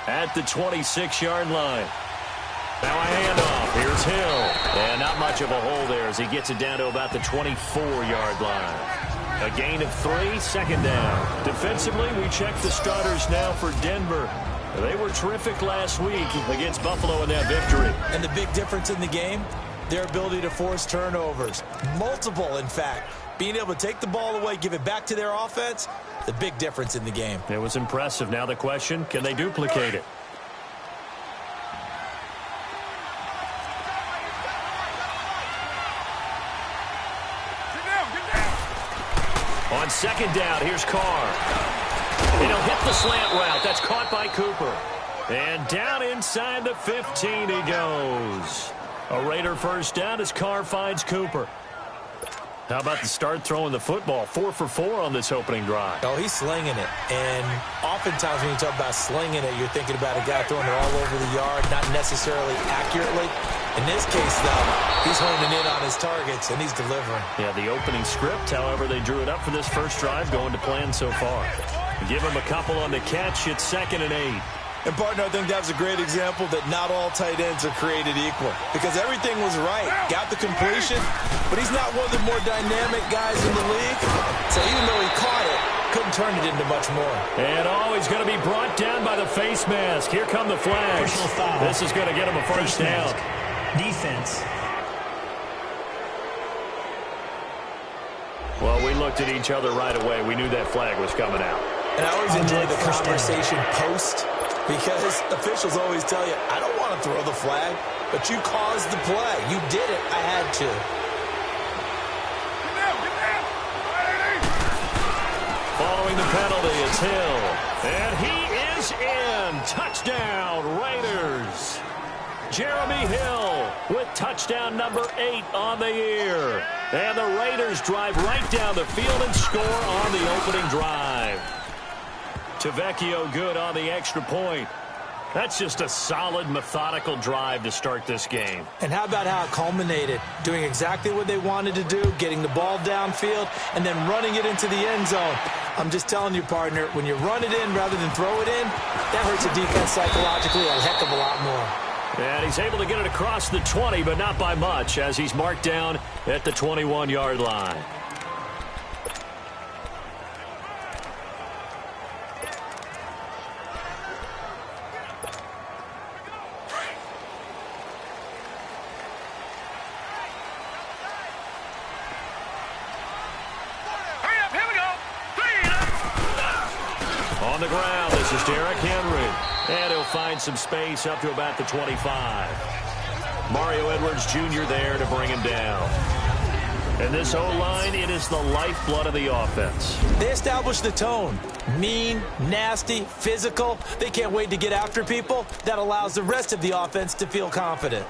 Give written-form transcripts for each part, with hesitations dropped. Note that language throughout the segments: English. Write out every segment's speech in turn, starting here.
at the 26-yard line. Now a handoff. Here's Hill. And not much of a hole there as he gets it down to about the 24-yard line. A gain of 3, second down. Defensively, we check the starters now for Denver. They were terrific last week against Buffalo in that victory. And the big difference in the game, their ability to force turnovers. Multiple, in fact. Being able to take the ball away, give it back to their offense, the big difference in the game. It was impressive. Now the question, can they duplicate it? On second down, here's Carr. And he'll hit the slant route. That's caught by Cooper. And down inside the 15 he goes. A Raider first down as Carr finds Cooper. How about the start throwing the football? 4 for 4 on this opening drive. Oh, he's slinging it. And oftentimes when you talk about slinging it, you're thinking about a guy throwing it all over the yard, not necessarily accurately. In this case, though, he's honing in on his targets, and he's delivering. Yeah, the opening script, however, they drew it up for this first drive, going to plan so far. Give him a couple on the catch. It's 2nd and 8. And, partner, I think that was a great example that not all tight ends are created equal because everything was right. Got the completion, but he's not one of the more dynamic guys in the league. So even though he caught it, couldn't turn it into much more. And he's going to be brought down by the face mask. Here come the flags. This is going to get him a first down. Defense. Well, we looked at each other right away. We knew that flag was coming out. And I always enjoy the conversation post because officials always tell you, I don't want to throw the flag, but you caused the play. You did it. I had to. Following the penalty, it's Hill. And he is in. Touchdown, Raiders. Jeremy Hill with touchdown number 8 on the year. And the Raiders drive right down the field and score on the opening drive. Tavecchio good on the extra point. That's just a solid, methodical drive to start this game. And how about how it culminated? Doing exactly what they wanted to do, getting the ball downfield, and then running it into the end zone. I'm just telling you, partner, when you run it in rather than throw it in, that hurts a defense psychologically a heck of a lot more. And he's able to get it across the 20, but not by much, as he's marked down at the 21-yard line. On the ground, this is Derrick Henry. And he'll find some space up to about the 25. Mario Edwards Jr. there to bring him down. And this O-line, it is the lifeblood of the offense. They establish the tone. Mean, nasty, physical. They can't wait to get after people. That allows the rest of the offense to feel confident.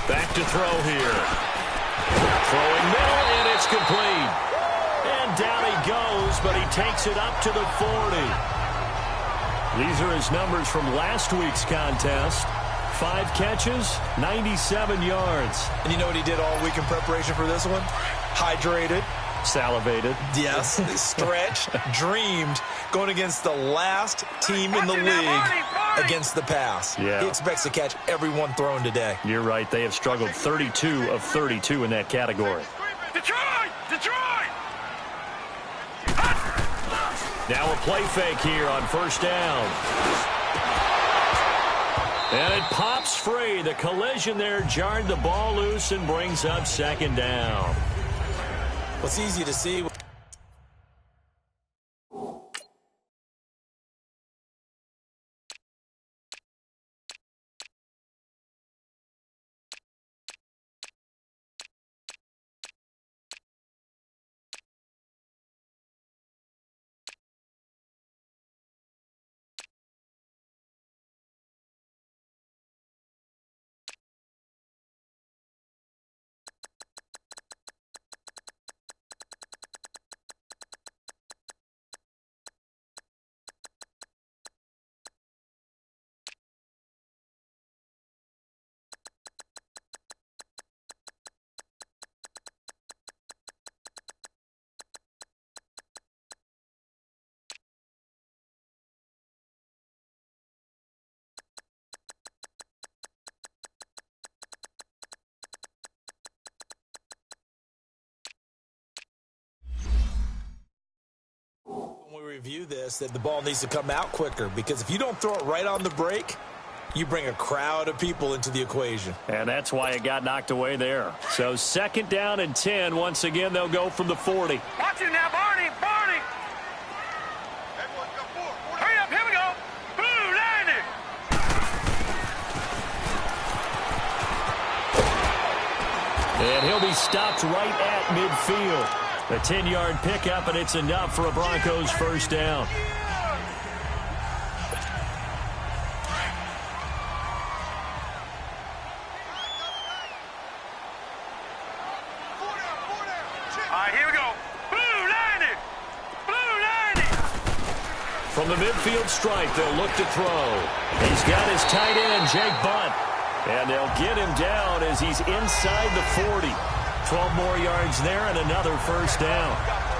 Back to throw here. Throwing middle, and it's complete. And down he goes, but he takes it up to the 40. These are his numbers from last week's contest. 5 catches, 97 yards. And you know what he did all week in preparation for this one? Hydrated. Salivated. Yes, stretched, dreamed, going against the last team in the league against the pass. Yeah. He expects to catch every one thrown today. You're right. They have struggled 32 of 32 in that category. Detroit! Detroit! Now a play fake here on first down. And it pops free. The collision there jarred the ball loose and brings up second down. What's easy to see review this, that the ball needs to come out quicker, because if you don't throw it right on the break, you bring a crowd of people into the equation. And that's why it got knocked away there. So 2nd down and 10. Once again, they'll go from the 40. Watch it now, Barney. Barney. Hurry up. Here we go. Blue, landed. And he'll be stopped right at midfield. A 10-yard pickup, and it's enough for a Broncos first down. From the midfield stripe, they'll look to throw. He's got his tight end, Jake Bunt. And they'll get him down as he's inside the 40. 12 more yards there and another first down.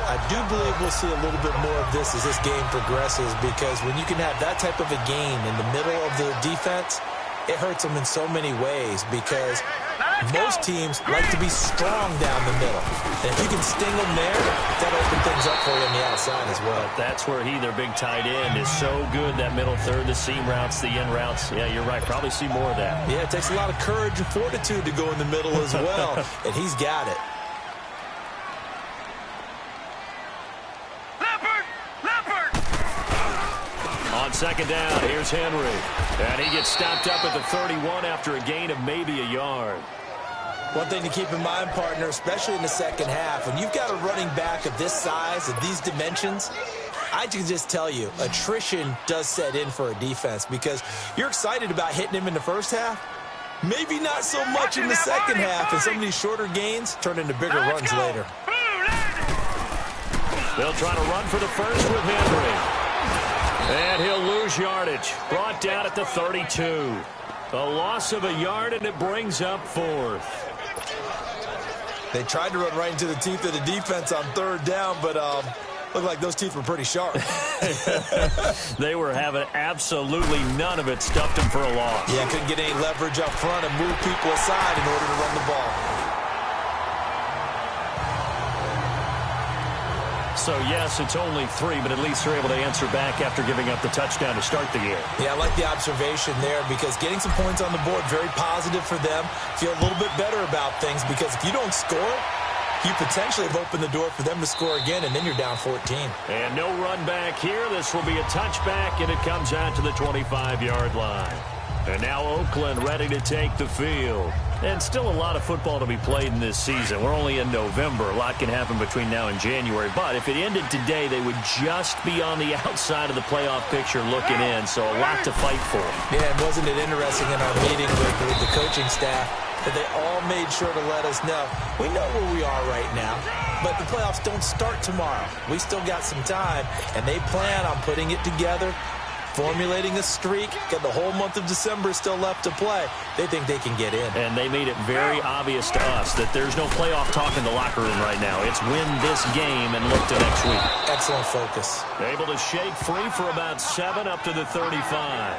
I do believe we'll see a little bit more of this as this game progresses, because when you can have that type of a gain in the middle of the defense, it hurts them in so many ways, because most teams like to be strong down the middle. And if you can sting them there, that'll open things up for you on the outside as well. That's where their big tight end, is so good, that middle third, the seam routes, the in routes. Yeah, you're right. Probably see more of that. Yeah, it takes a lot of courage and fortitude to go in the middle as well, and he's got it. On 2nd down, here's Henry. And he gets stopped up at the 31 after a gain of maybe a yard. One thing to keep in mind, partner, especially in the second half, when you've got a running back of this size, of these dimensions, I can just tell you, attrition does set in for a defense, because you're excited about hitting him in the first half. Maybe not so much in the second half, and some of these shorter gains turn into bigger runs later. They'll try to run for the first with Henry. And he'll lose yardage. Brought down at the 32. A loss of a yard, and it brings up 4th. They tried to run right into the teeth of the defense on 3rd down, but looked like those teeth were pretty sharp. They were having absolutely none of it. Stuffed him for a loss. Yeah, couldn't get any leverage up front and move people aside in order to run the ball. So, yes, it's only 3, but at least they're able to answer back after giving up the touchdown to start the year. Yeah, I like the observation there, because getting some points on the board, very positive for them. Feel a little bit better about things, because if you don't score, you potentially have opened the door for them to score again, and then you're down 14. And no run back here. This will be a touchback, and it comes out to the 25-yard line. And now Oakland ready to take the field. And still a lot of football to be played in this season. We're only in November. A lot can happen between now and January. But if it ended today, they would just be on the outside of the playoff picture looking in. So a lot to fight for. Yeah, and wasn't it interesting in our meeting with the coaching staff that they all made sure to let us know, we know where we are right now, but the playoffs don't start tomorrow. We still got some time, and they plan on putting it together, formulating a streak. Got the whole month of December still left to play. They think they can get in. And they made it very obvious to us that there's no playoff talk in the locker room right now. It's win this game and look to next week. Excellent focus. Able to shake free for about 7 up to the 35.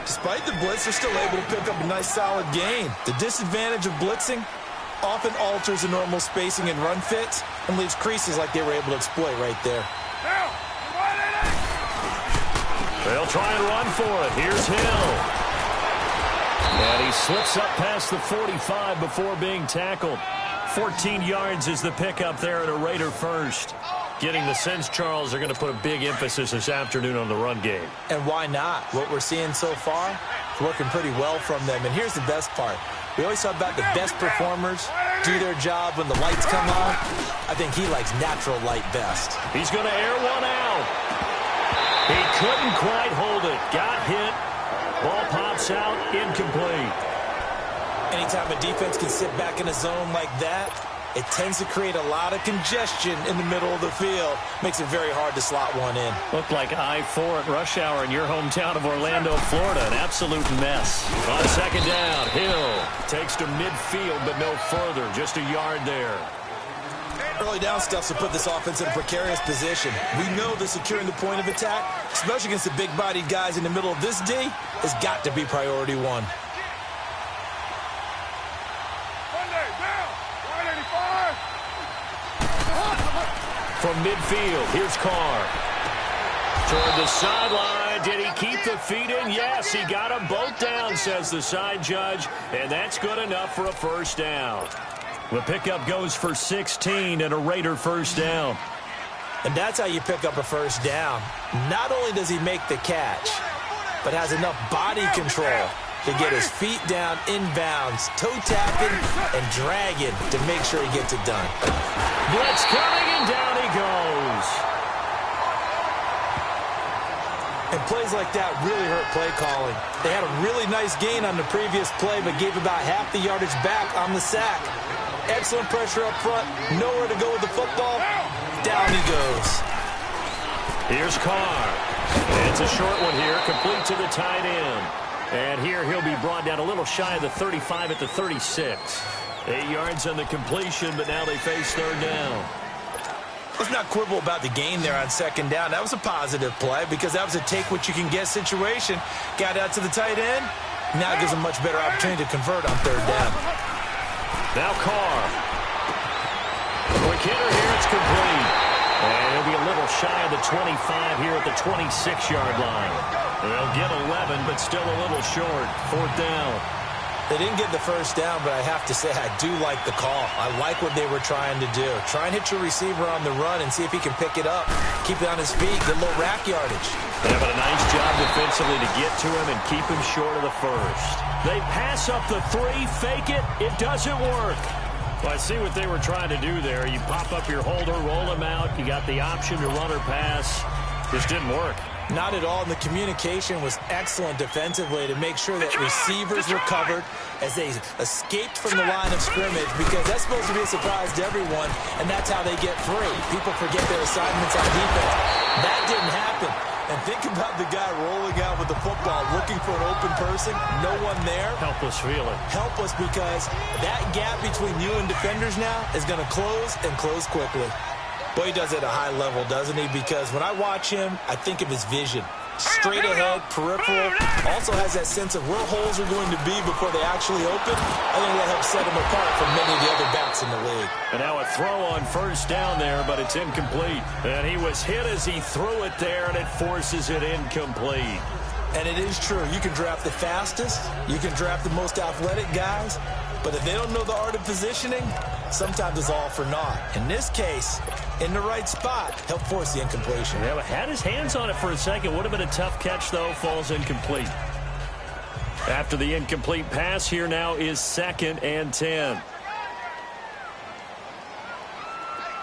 Despite the blitz, they're still able to pick up a nice solid gain. The disadvantage of blitzing often alters the normal spacing and run fits and leaves creases like they were able to exploit right there. They'll try and run for it. Here's Hill. And he slips up past the 45 before being tackled. 14 yards is the pickup there at a Raider first. Getting the sense, Charles, they're going to put a big emphasis this afternoon on the run game. And why not? What we're seeing so far is working pretty well from them. And here's the best part. We always talk about the best performers do their job when the lights come on. I think he likes natural light best. He's going to air one out. He couldn't quite hold it. Got hit. Ball pops out. Incomplete. Anytime a defense can sit back in a zone like that, it tends to create a lot of congestion in the middle of the field. Makes it very hard to slot one in. Looked like I-4 at rush hour in your hometown of Orlando, Florida. An absolute mess. On 2nd down, Hill takes to midfield, but no further. Just a yard there. Early down stuff to put this offense in a precarious position. We know that securing the point of attack, especially against the big-bodied guys in the middle of this D, has got to be priority one. From midfield, here's Carr. Toward the sideline. Did he keep the feet in? Yes, he got them both down, says the side judge. And that's good enough for a first down. The pickup goes for 16 and a Raider first down. And that's how you pick up a first down. Not only does he make the catch, but has enough body control to get his feet down inbounds, toe tapping and dragging to make sure he gets it done. Blitz coming, and down he goes. And plays like that really hurt play calling. They had a really nice gain on the previous play, but gave about half the yardage back on the sack. Excellent pressure up front, nowhere to go with the football. Down he goes. Here's Carr. It's a short one here, complete to the tight end. And here he'll be brought down a little shy of the 35 at the 36. 8 yards on the completion, but now they face third down. Let's not quibble about the gain there on second down. That was a positive play because that was a take-what-you-can-get situation. Got out to the tight end. Now it gives them much better opportunity to convert on third down. Now Carr. Quick hitter here, it's complete. And he'll be a little shy of the 25 here at the 26-yard line. They'll get 11, but still a little short. Fourth down. They didn't get the first down, but I have to say I do like the call. I like what they were trying to do. Try and hit your receiver on the run and see if he can pick it up. Keep it on his feet, get a little rack yardage. They're having a nice job defensively to get to him and keep him short of the first. They pass up the 3, fake it. It doesn't work. Well, I see what they were trying to do there. You pop up your holder, roll him out. You got the option to run or pass. Just didn't work. Not at all, and the communication was excellent defensively to make sure that receivers were covered as they escaped from the line of scrimmage, because that's supposed to be a surprise to everyone, and that's how they get free. People forget their assignments on defense. That didn't happen. And think about the guy rolling out with the football, looking for an open person, no one there. Helpless feeling. Helpless because that gap between you and defenders now is going to close and close quickly. Boy, he does it at a high level, doesn't he? Because when I watch him, I think of his vision. Straight ahead, peripheral. Also has that sense of where holes are going to be before they actually open. I think that helps set him apart from many of the other backs in the league. And now a throw on first down there, but it's incomplete. And he was hit as he threw it there, and it forces it incomplete. And it is true. You can draft the fastest. You can draft the most athletic guys. But if they don't know the art of positioning, sometimes it's all for naught. In this case, in the right spot, help force the incompletion. Yeah, had his hands on it for a second. Would have been a tough catch, though. Falls incomplete. After the incomplete pass, here now is 2nd and 10.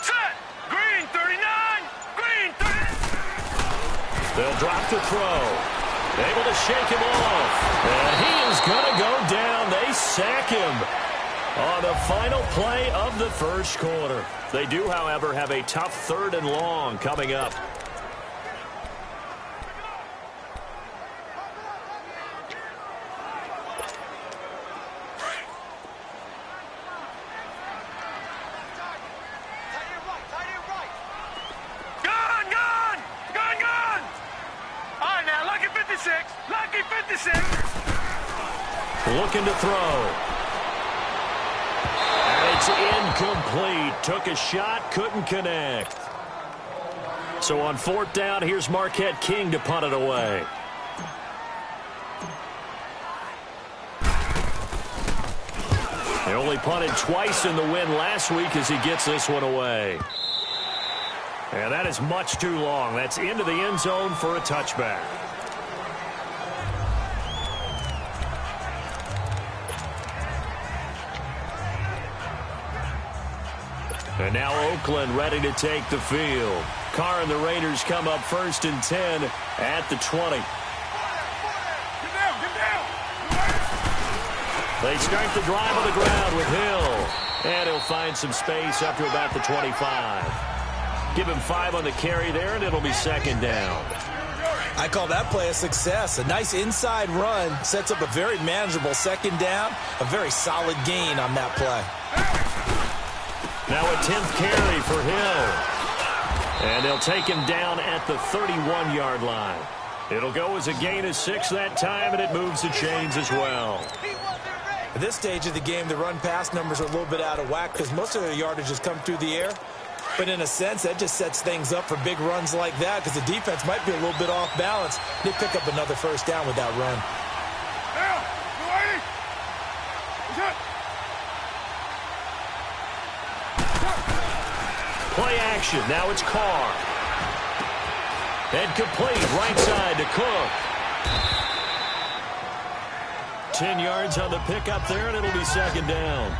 Set! Green 39! Green 39! They'll drop the throw. Able to shake him off. And he is going to go down. They sack him on the final play of the first quarter. They do, however, have a tough 3rd and long coming up. Lucky 56. Looking to throw. And it's incomplete. Took a shot, couldn't connect. So on 4th down, here's Marquette King to punt it away. They only punted twice in the win last week as he gets this one away. And that is much too long. That's into the end zone for a touchback. And now Oakland ready to take the field. Carr and the Raiders come up 1st and 10 at the 20. They start the drive on the ground with Hill. And he'll find some space up to about the 25. Give him 5 on the carry there, and it'll be 2nd down. I call that play a success. A nice inside run sets up a very manageable 2nd down. A very solid gain on that play. Now a 10th carry for Hill. And they'll take him down at the 31-yard line. It'll go as a gain of 6 that time, and it moves the chains as well. At this stage of the game, the run-pass numbers are a little bit out of whack because most of their yardage has come through the air. But in a sense, that just sets things up for big runs like that because the defense might be a little bit off balance. They pick up another first down with that run. Play action. Now it's Carr. And complete. Right side to Cook. 10 yards on the pickup there, and it'll be second down.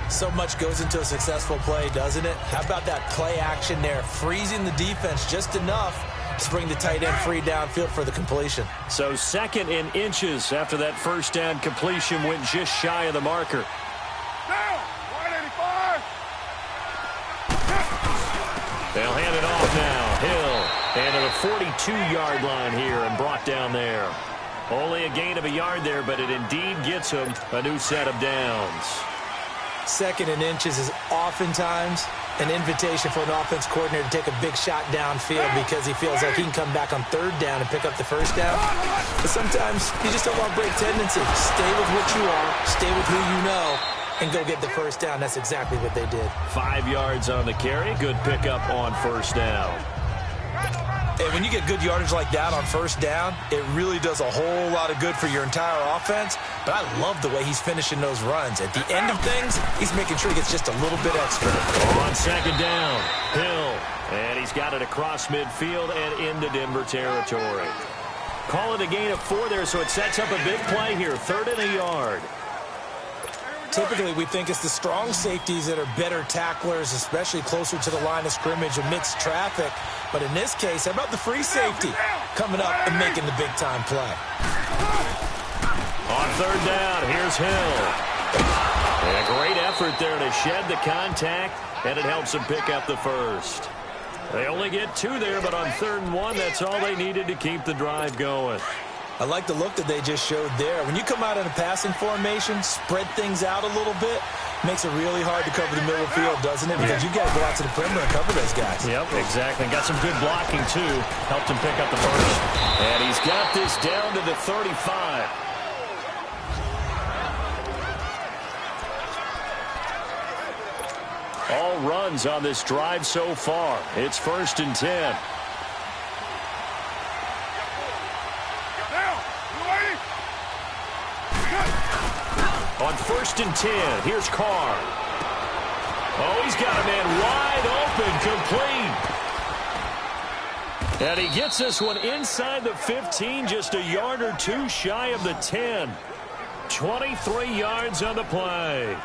So much goes into a successful play, doesn't it? How about that play action there? Freezing the defense just enough to bring the tight end free downfield for the completion. So second in inches after that first down completion went just shy of the marker. Down, 185. They'll hand it off now. Hill. And to the 42-yard line here and brought down there. Only a gain of a yard there, but it indeed gets him a new set of downs. Second in inches is oftentimes an invitation for an offense coordinator to take a big shot downfield because he feels like he can come back on third down and pick up the first down. But sometimes you just don't want to break tendency. Stay with what you are, stay with who you know, and go get the first down. That's exactly what they did. 5 yards on the carry. Good pickup on first down. And when you get good yardage like that on first down, it really does a whole lot of good for your entire offense. But I love the way he's finishing those runs. At the end of things, he's making sure he gets just a little bit extra. On second down, Hill. And he's got it across midfield and into Denver territory. Call it a gain of 4 there, so it sets up a big play here. 3rd and a yard. Typically, we think it's the strong safeties that are better tacklers, especially closer to the line of scrimmage amidst traffic. But in this case, how about the free safety coming up and making the big-time play? On 3rd down, here's Hill. And a great effort there to shed the contact, and it helps them pick up the first. They only get 2 there, but on 3rd and 1, that's all they needed to keep the drive going. I like the look that they just showed there. When you come out in a passing formation, spread things out a little bit, makes it really hard to cover the middle of the field, doesn't it? Because you got to go out to the perimeter and cover those guys. Yep, exactly. Got some good blocking, too. Helped him pick up the first. And he's got this down to the 35. All runs on this drive so far. It's 1st and 10. On 1st and 10, here's Carr. Oh, he's got a man wide open, complete. And he gets this one inside the 15, just a yard or 2 shy of the 10. 23 yards on the play.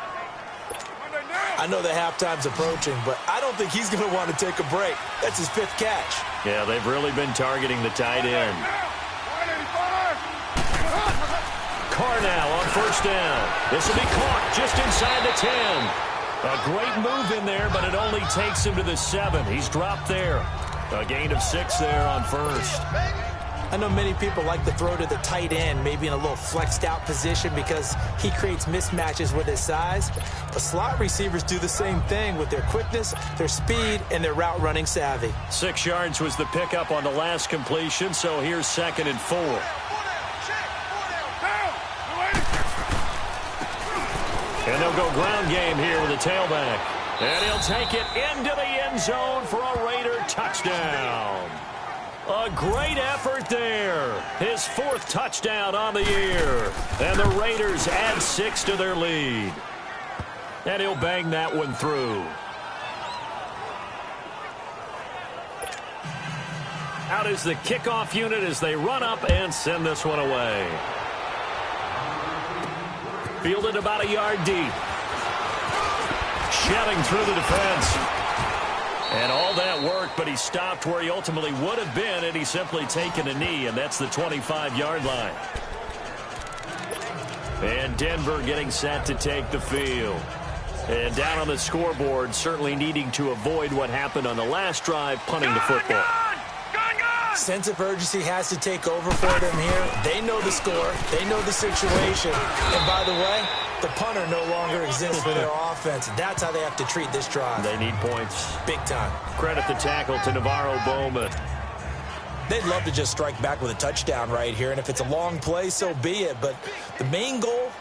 I know the halftime's approaching, but I don't think he's going to want to take a break. That's his 5th catch. Yeah, they've really been targeting the tight end. Carr now on 1st down. This will be caught just inside the 10. A great move in there, but it only takes him to the 7. He's dropped there. A gain of 6 there on 1st. I know many people like to throw to the tight end, maybe in a little flexed out position because he creates mismatches with his size. But slot receivers do the same thing with their quickness, their speed, and their route running savvy. 6 yards was the pickup on the last completion, so here's 2nd and 4. And they'll go ground game here with a tailback. And he'll take it into the end zone for a Raider touchdown. A great effort there. His 4th touchdown on the year. And the Raiders add 6 to their lead. And he'll bang that one through. Out is the kickoff unit as they run up and send this one away. Fielded about a yard deep. Shelling through the defense. And all that work, but he stopped where he ultimately would have been, and he's simply taken a knee, and that's the 25-yard line. And Denver getting set to take the field. And down on the scoreboard, certainly needing to avoid what happened on the last drive, punting the football. Sense of urgency has to take over for them here. They know the score. They know the situation. And by the way, the punter no longer exists for their offense. That's how they have to treat this drive. They need points. Big time. Credit the tackle to Navarro Bowman. They'd love to just strike back with a touchdown right here. And if it's a long play, so be it. But the main goal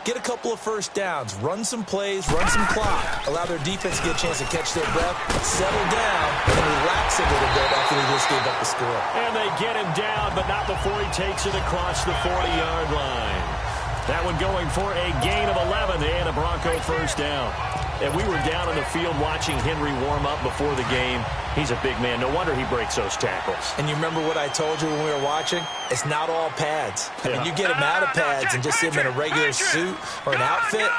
get a couple of first downs, run some plays, run some clock, allow their defense to get a chance to catch their breath, settle down, and relax a little bit after they just gave up the score. And they get him down, but not before he takes it across the 40-yard line. That one going for a gain of 11 and a Bronco first down. And we were down in the field watching Henry warm up before the game. He's a big man. No wonder he breaks those tackles. And you remember what I told you when we were watching? It's not all pads. I mean, you get him out of pads and just see him in a regular suit or an outfit.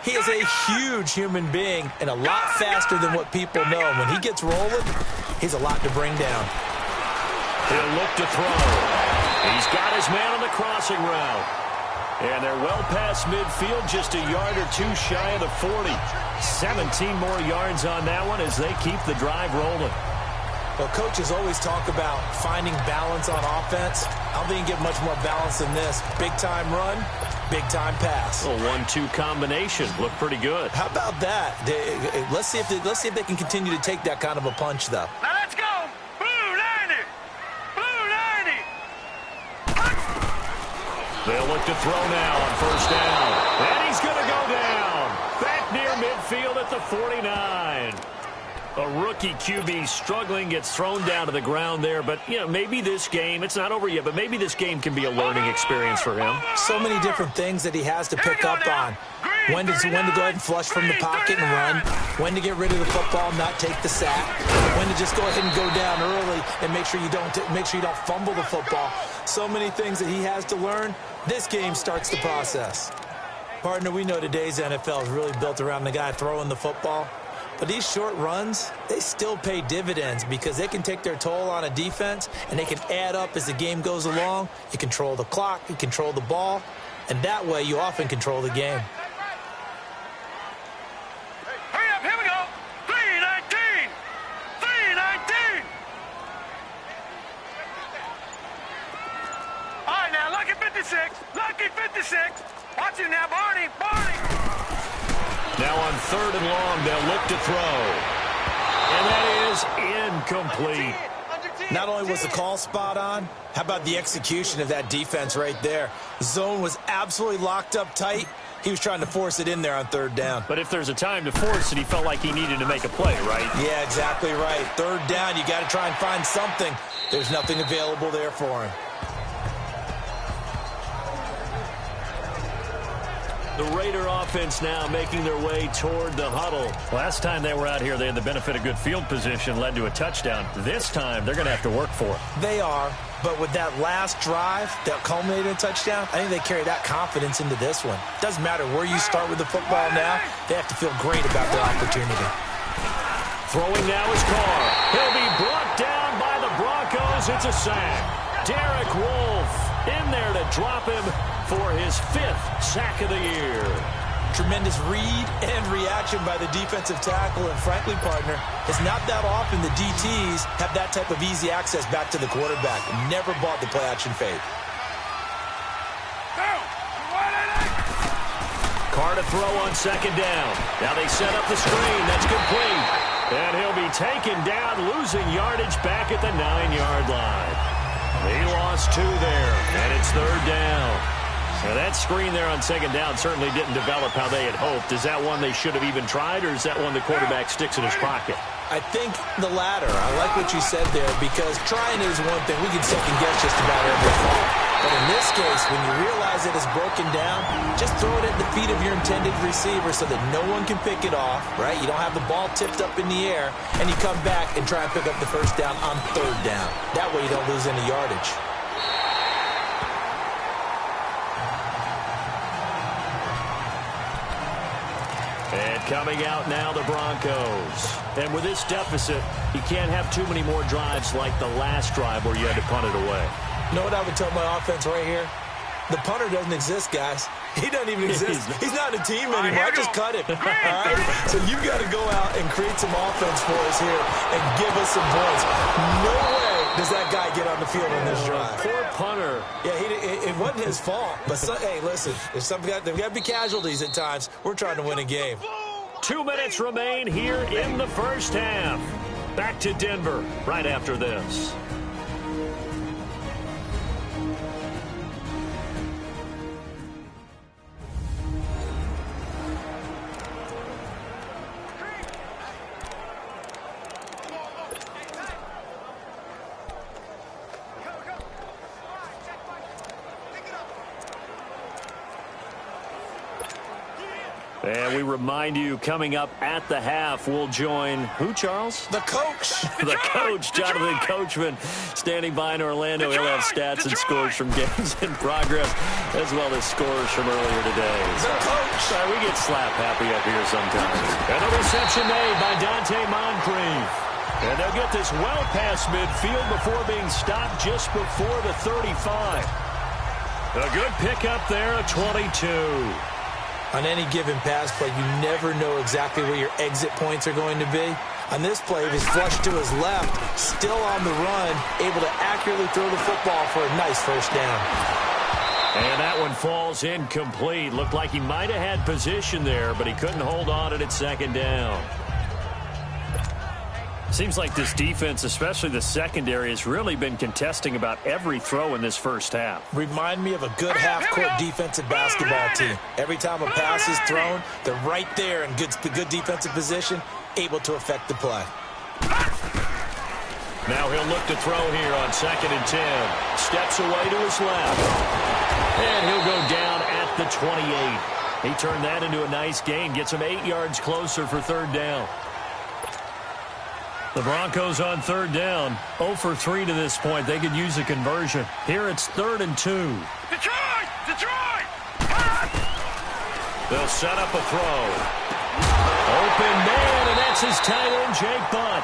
He is a huge human being and a lot faster than what people know. And when he gets rolling, he's a lot to bring down. He'll look to throw. He's got his man on the crossing route. And they're well past midfield, just a yard or two shy of the 40. 17 more yards on that one as they keep the drive rolling. Well, coaches always talk about finding balance on offense. I don't think you get much more balance than this. Big-time run, big-time pass. A 1-2 combination. Looked pretty good. How about that? Let's see if they can continue to take that kind of a punch, though. Now let's go. Blue 90. Blue 90. They'll look to throw now on first down. And he's going to go down. Back near midfield at the 49. A rookie QB struggling, gets thrown down to the ground there. But, you know, maybe this game, it's not over yet, but maybe this game can be a learning experience for him. So many different things that he has to pick up on. When to go ahead and flush from the pocket and run. When to get rid of the football and not take the sack. When to just go ahead and go down early and make sure you don't fumble the football. So many things that he has to learn. This game starts the process. Partner, we know today's NFL is really built around the guy throwing the football. But these short runs, they still pay dividends because they can take their toll on a defense and they can add up as the game goes along. You control the clock, you control the ball, and that way you often control the game. Hurry up, here we go. 319. 319. All right, now, lucky 56. Lucky 56. Watch him now, Barney. Barney. Now on third and long, they'll look to throw. And that is incomplete. Not only was the call spot on, how about the execution of that defense right there? Zone was absolutely locked up tight. He was trying to force it in there on third down. But if there's a time to force it, he felt like he needed to make a play, right? Yeah, exactly right. Third down, you got to try and find something. There's nothing available there for him. The Raider offense now making their way toward the huddle. Last time they were out here, they had the benefit of good field position, led to a touchdown. This time, they're going to have to work for it. They are, but with that last drive that culminated in a touchdown, I think they carry that confidence into this one. Doesn't matter where you start with the football now, they have to feel great about their opportunity. Throwing now is Carr. He'll be brought down by the Broncos. It's a sack. Derek Wolfe in there to drop him for his 5th sack of the year. Tremendous read and reaction by the defensive tackle, and frankly, partner, it's not that often the DTs have that type of easy access back to the quarterback. Never bought the play-action fade. Carr to throw on second down. Now they set up the screen. That's complete. And he'll be taken down, losing yardage back at the 9-yard line. They lost 2 there, and it's third down. Now that screen there on second down certainly didn't develop how they had hoped. Is that one they should have even tried, or is that one the quarterback sticks in his pocket? I think the latter. I like what you said there, because trying it is one thing. We can second-guess just about every call. But in this case, when you realize that it's broken down, just throw it at the feet of your intended receiver so that no one can pick it off, right? You don't have the ball tipped up in the air, and you come back and try and pick up the first down on third down. That way you don't lose any yardage. And coming out now, the Broncos. And with this deficit, you can't have too many more drives like the last drive where you had to punt it away. You know what I would tell my offense right here? The punter doesn't exist, guys. He doesn't even exist. He's not a team anymore. I just cut him. All right? So you've got to go out and create some offense for us here and give us some points. No way does that guy get on the field on this drive. Poor punter. Yeah, it wasn't his fault. But, hey, listen, there's got to be casualties at times. We're trying to win a game. 2 minutes remain here in the first half. Back to Denver right after this. And we remind you, coming up at the half, we'll join who, Charles? The coach. The coach, Jonathan Coachman, standing by in Orlando. He'll have stats and scores from games in progress, as well as scores from earlier today. The coach. We get slap happy up here sometimes. And a reception made by Dante Moncrief. And they'll get this well past midfield before being stopped just before the 35. A good pickup there at 22. On any given pass play, you never know exactly where your exit points are going to be. On this play, he was flushed to his left, still on the run, able to accurately throw the football for a nice first down. And that one falls incomplete. Looked like he might have had position there, but he couldn't hold on at second down. Seems like this defense, especially the secondary, has really been contesting about every throw in this first half. Remind me of a good half-court defensive basketball team. Every time a pass is thrown, they're right there in good defensive position, able to affect the play. Now he'll look to throw here on 2nd and 10. Steps away to his left. And he'll go down at the 28. He turned that into a nice gain, gets him 8 yards closer for 3rd down. The Broncos on 3rd down, 0 for 3 to this point. They could use a conversion. Here it's 3rd and 2. Detroit! Detroit! They'll set up a throw. Open man, and that's his tight end, Jake Butt.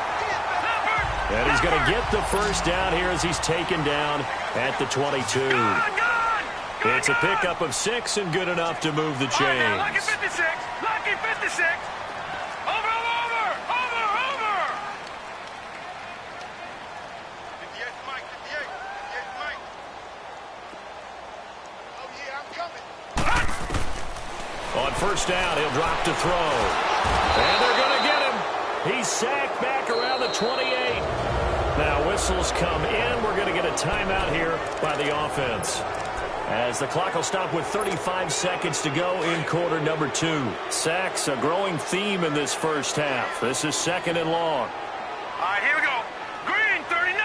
And he's going to get the first down here as he's taken down at the 22. It's a pickup of 6 and good enough to move the chains. Lucky 56! Lucky 56! Over! On 1st down, he'll drop to throw. And they're going to get him. He's sacked back around the 28. Now whistles come in. We're going to get a timeout here by the offense, as the clock will stop with 35 seconds to go in quarter number 2. Sacks, a growing theme in this first half. This is 2nd and long. All right, here we go. Green, 39.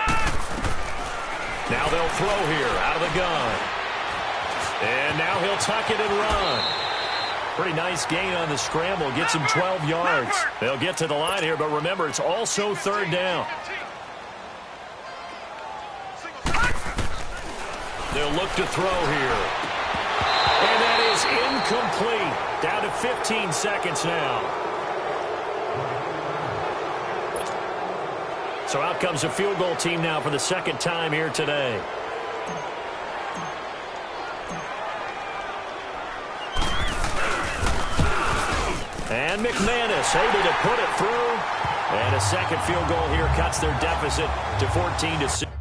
Now they'll throw here out of the gun. And now he'll tuck it and run. Pretty nice gain on the scramble. Gets him 12 yards. They'll get to the line here, but remember, it's also 3rd down. They'll look to throw here. And that is incomplete. Down to 15 seconds now. So out comes a field goal team now for the 2nd time here today. And McManus able to put it through. And a 2nd field goal here cuts their deficit to 14-6.